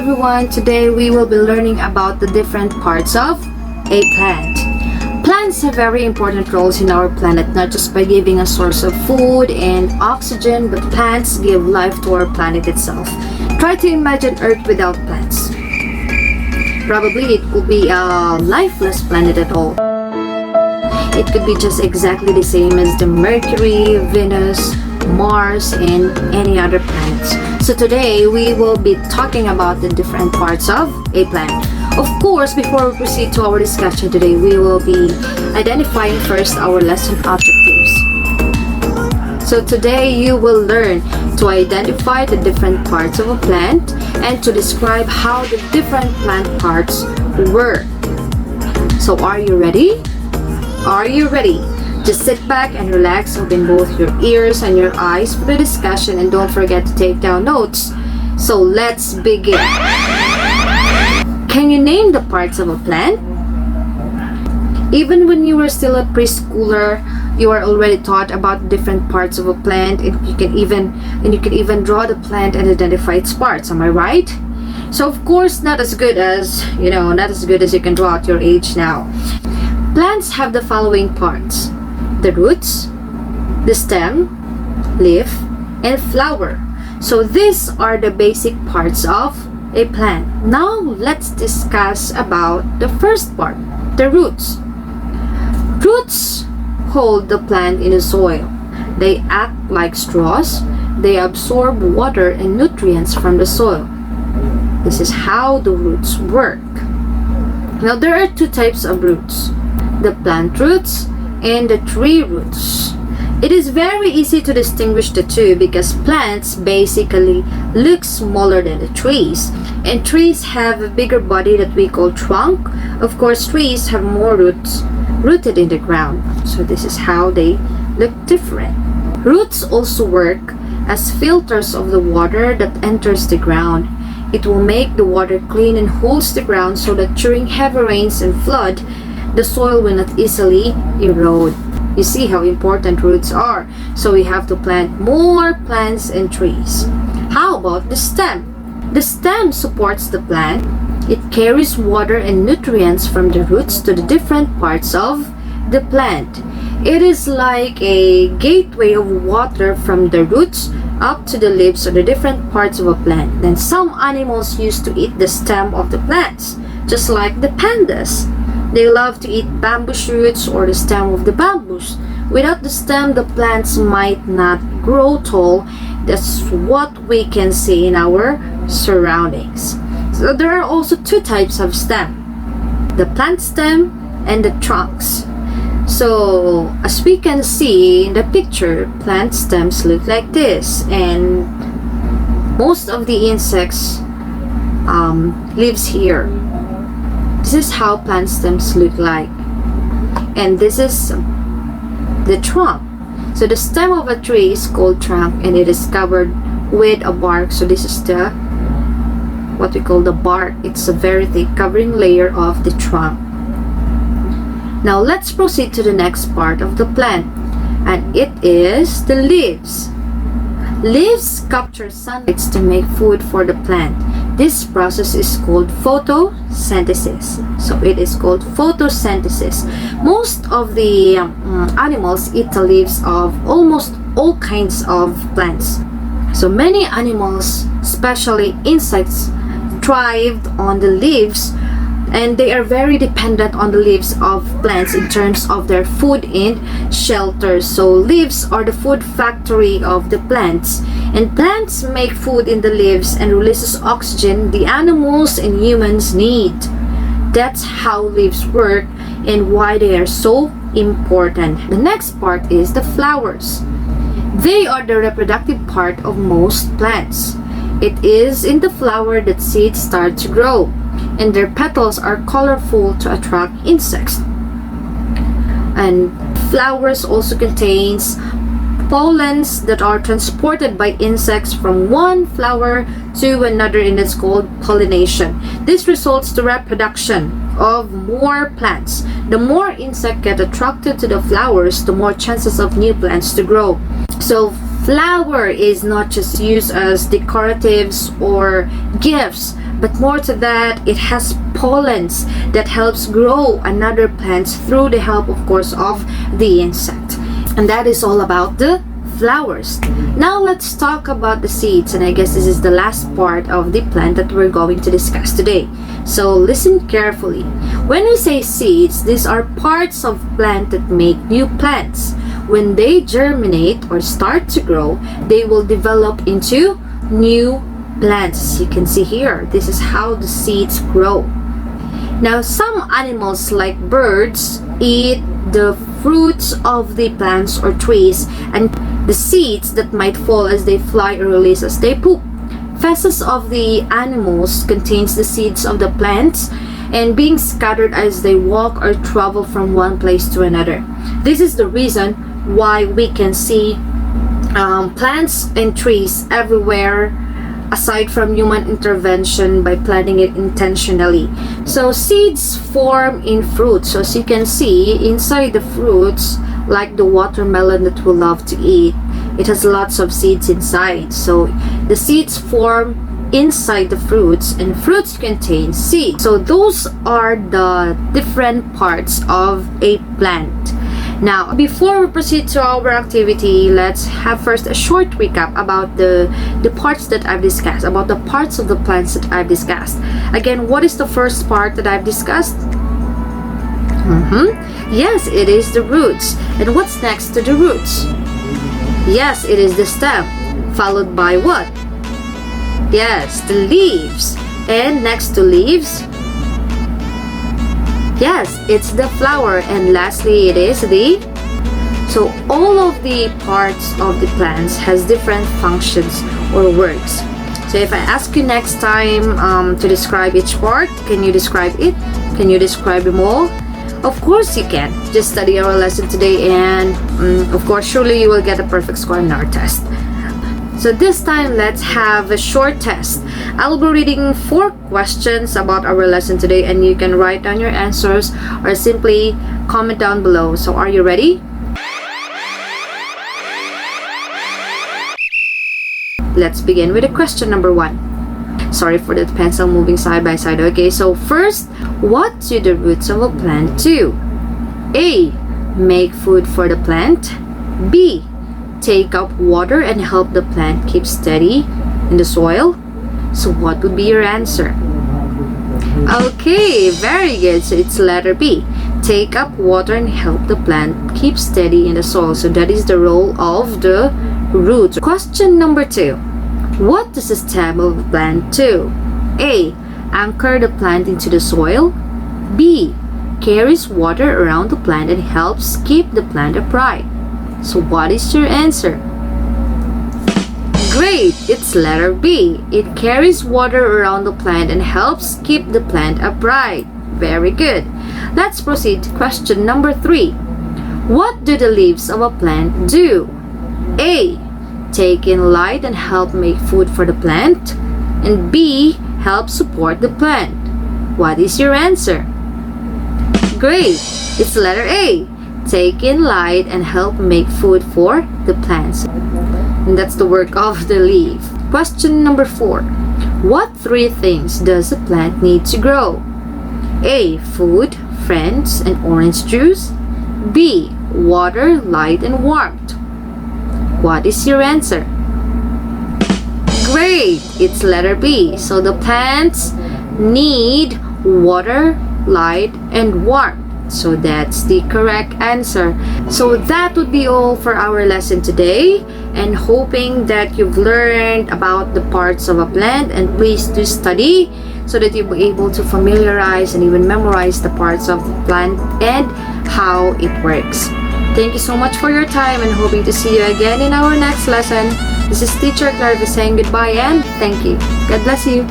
everyone, today we will be learning about the different parts of a plant. Plants have very important roles in our planet, not just by giving a source of food and oxygen, but plants give life to our planet itself. Try to imagine Earth without plants. Probably it could be a lifeless planet at all. It could be just exactly the same as the Mercury, Venus, Mars, and any other planets. So today we will be talking about the different parts of a plant. Of course, before we proceed to our discussion today, we will be identifying first our lesson objectives. So today you will learn to identify the different parts of a plant and to describe how the different plant parts work. So are you ready? Are you ready? Just sit back and relax, open both your ears and your eyes for the discussion, and don't forget to take down notes. So let's begin. Can you name the parts of a plant? Even when you were still a preschooler, you are already taught about different parts of a plant, and you can even draw the plant and identify its parts. Am I right? So of course, not as good as you can draw at your age now. Plants have the following parts: the roots, the stem, leaf, and flower. So these are the basic parts of a plant. Now let's discuss about the first part, the roots. Roots hold the plant in the soil. They act like straws. They absorb water and nutrients from the soil. This is how the roots work. Now there are two types of roots: the plant roots and the tree roots. It is very easy to distinguish the two because plants basically look smaller than the trees, and trees have a bigger body that we call trunk. Of course, trees have more roots rooted in the ground, so this is how they look different. Roots also work as filters of the water that enters the ground. It will make the water clean and holds the ground so that during heavy rains and flood, the soil will not easily erode. You see how important roots are. So we have to plant more plants and trees. How about the stem? The stem supports the plant. It carries water and nutrients from the roots to the different parts of the plant. It is like a gateway of water from the roots up to the leaves or the different parts of a plant. Then some animals used to eat the stem of the plants, just like the pandas. They love to eat bamboo shoots or the stem of the bamboos. Without the stem, the plants might not grow tall. That's what we can see in our surroundings. So there are also two types of stem: the plant stem and the trunks. So as we can see in the picture, plant stems look like this, and most of the insects lives here. This is how plant stems look like, and this is the trunk. So the stem of a tree is called trunk, and it is covered with a bark. So this is the what we call the bark. It's a very thick covering layer of the trunk. Now let's proceed to the next part of the plant, and it is the leaves. Leaves capture sunlight to make food for the plant. This process is called photosynthesis. So it is called photosynthesis. Most of the animals eat the leaves of almost all kinds of plants. So many animals, especially insects, thrived on the leaves, and they are very dependent on the leaves of plants in terms of their food and shelter. So leaves are the food factory of the plants, and plants make food in the leaves and releases oxygen the animals and humans need. That's how leaves work and why they are so important. The next part is the flowers. They are the reproductive part of most plants. It is in the flower that seeds start to grow, and their petals are colorful to attract insects. And flowers also contains pollens that are transported by insects from one flower to another, and it's called pollination. This results to reproduction of more plants. The more insects get attracted to the flowers, the more chances of new plants to grow. So Flower is not just used as decoratives or gifts, but more to that, it has pollens that helps grow another plants through the help, of course, of the insect. And that is all about the flowers. Now let's talk about the seeds, and I guess this is the last part of the plant that we're going to discuss today. So listen carefully. When we say seeds, these are parts of plant that make new plants. When they germinate or start to grow, they will develop into new plants. As you can see here, this is how the seeds grow. Now, some animals like birds eat the fruits of the plants or trees and the seeds that might fall as they fly or release as they poop. Feces of the animals contains the seeds of the plants and being scattered as they walk or travel from one place to another. This is the reason why we can see plants and trees everywhere aside from human intervention by planting it intentionally. So seeds form in fruits. So as you can see, inside the fruits, like the watermelon that we love to eat, it has lots of seeds inside. So the seeds form inside the fruits, and fruits contain seeds. So those are the different parts of a plant. Now, before we proceed to our activity, let's have first a short recap about the parts that I've discussed, about the parts of the plants that I've discussed. Again, what is the first part that I've discussed? Yes, it is the roots. And what's next to the roots? Yes, it is the stem. Followed by what? Yes, the leaves. And next to leaves? Yes, it's the flower. And lastly, it is the... So all of the parts of the plants has different functions or works. So if I ask you next time to describe each part, can you describe it? Can you describe them all? Of course you can. Just study our lesson today and of course surely you will get a perfect score in our test. So this time let's have a short test. I'll be reading 4 questions about our lesson today and you can write down your answers or simply comment down below. So are you ready? Let's begin with the question number 1. Sorry for the pencil moving side by side. Okay, so first, what do the roots of a plant do? A. Make food for the plant. B. Take up water and help the plant keep steady in the soil. So what would be your answer? Okay, very good. So it's letter B. Take up water and help the plant keep steady in the soil. So that is the role of the roots. Question number 2. What does the stem of a plant do? A. Anchor the plant into the soil. B. Carries water around the plant and helps keep the plant upright. So what is your answer? Great! It's letter B. It carries water around the plant and helps keep the plant upright. Very good. Let's proceed to question number 3. What do the leaves of a plant do? A. Take in light and help make food for the plant. And B. Help support the plant. What is your answer? Great! It's letter A. Take in light and help make food for the plants. And that's the work of the leaf. Question number 4. What 3 things does a plant need to grow? A. Food, friends, and orange juice. B. Water, light, and warmth. What is your answer? Great! It's letter B. So the plants need water, light, and warmth. So that's the correct answer. So that would be all for our lesson today, and hoping that you've learned about the parts of a plant, and please do study so that you'll be able to familiarize and even memorize the parts of the plant and how it works. Thank you so much for your time and hoping to see you again in our next lesson. This is Teacher Clarife saying goodbye and thank you. God bless you.